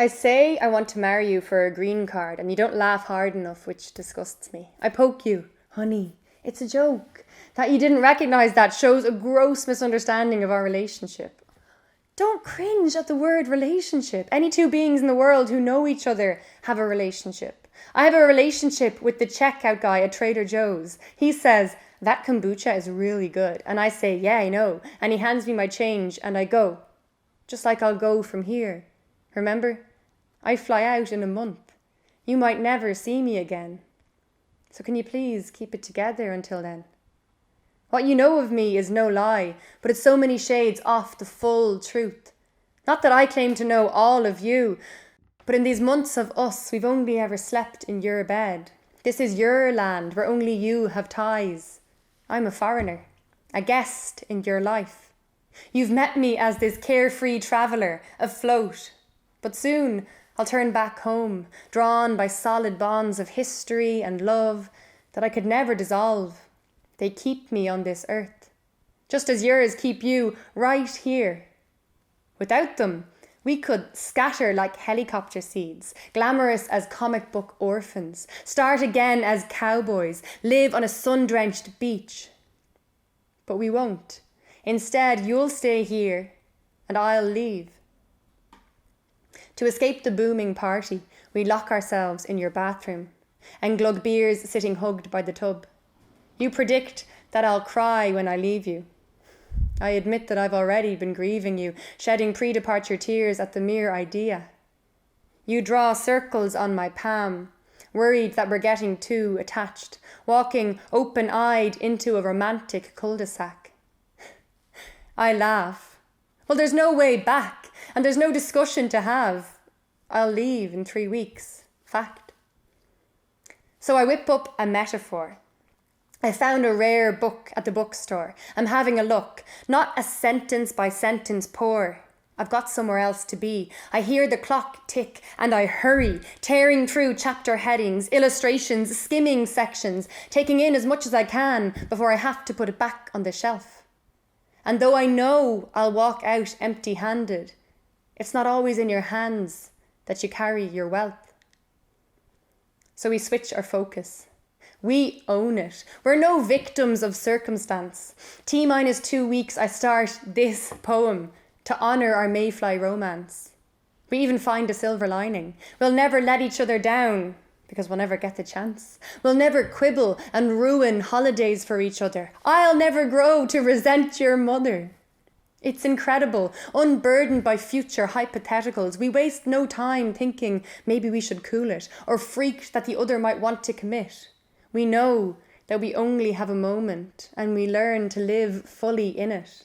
I say I want to marry you for a green card and you don't laugh hard enough, which disgusts me. I poke you. Honey, it's a joke. That you didn't recognize that shows a gross misunderstanding of our relationship. Don't cringe at the word relationship. Any two beings in the world who know each other have a relationship. I have a relationship with the checkout guy at Trader Joe's. He says, that kombucha is really good. And I say, yeah, I know. And he hands me my change and I go. Just like I'll go from here. Remember? I fly out in a month. You might never see me again. So can you please keep it together until then? What you know of me is no lie, but it's so many shades off the full truth. Not that I claim to know all of you, but in these months of us, we've only ever slept in your bed. This is your land where only you have ties. I'm a foreigner, a guest in your life. You've met me as this carefree traveller, afloat. But soon I'll turn back home, drawn by solid bonds of history and love that I could never dissolve. They keep me on this earth, just as yours keep you right here. Without them, we could scatter like helicopter seeds, glamorous as comic book orphans, start again as cowboys, live on a sun-drenched beach. But we won't. Instead, you'll stay here and I'll leave. To escape the booming party, we lock ourselves in your bathroom and glug beers sitting hugged by the tub. You predict that I'll cry when I leave you. I admit that I've already been grieving you, shedding pre-departure tears at the mere idea. You draw circles on my palm, worried that we're getting too attached, walking open-eyed into a romantic cul-de-sac. I laugh. Well, there's no way back. And there's no discussion to have. I'll leave in 3 weeks. Fact. So I whip up a metaphor. I found a rare book at the bookstore. I'm having a look. Not a sentence by sentence pour. I've got somewhere else to be. I hear the clock tick and I hurry, tearing through chapter headings, illustrations, skimming sections, taking in as much as I can before I have to put it back on the shelf. And though I know I'll walk out empty-handed, it's not always in your hands that you carry your wealth. So we switch our focus. We own it. We're no victims of circumstance. T-2 weeks I start this poem to honour our Mayfly romance. We even find a silver lining. We'll never let each other down because we'll never get the chance. We'll never quibble and ruin holidays for each other. I'll never grow to resent your mother. It's incredible, unburdened by future hypotheticals. We waste no time thinking maybe we should cool it or freaked that the other might want to commit. We know that we only have a moment and we learn to live fully in it.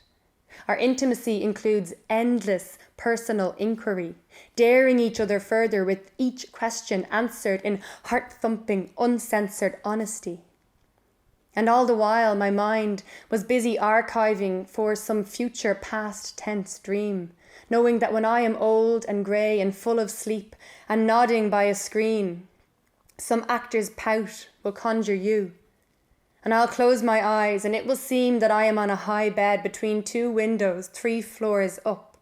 Our intimacy includes endless personal inquiry, daring each other further with each question answered in heart-thumping, uncensored honesty. And all the while my mind was busy archiving for some future past tense dream, knowing that when I am old and grey and full of sleep and nodding by a screen, some actor's pout will conjure you. And I'll close my eyes and it will seem that I am on a high bed between 2 windows 3 floors up,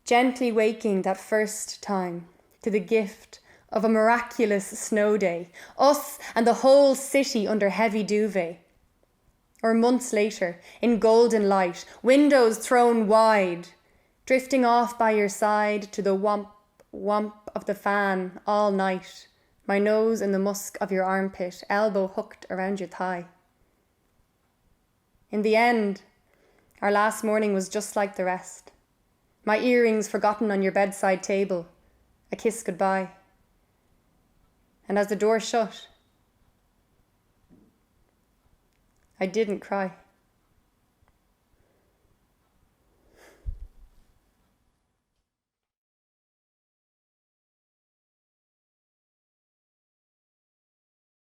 gently waking that first time to the gift of a miraculous snow day, us and the whole city under heavy duvet. Or months later, in golden light, windows thrown wide, drifting off by your side to the whomp, whomp of the fan all night, my nose in the musk of your armpit, elbow hooked around your thigh. In the end, our last morning was just like the rest. My earrings forgotten on your bedside table, a kiss goodbye. And as the door shut, I didn't cry.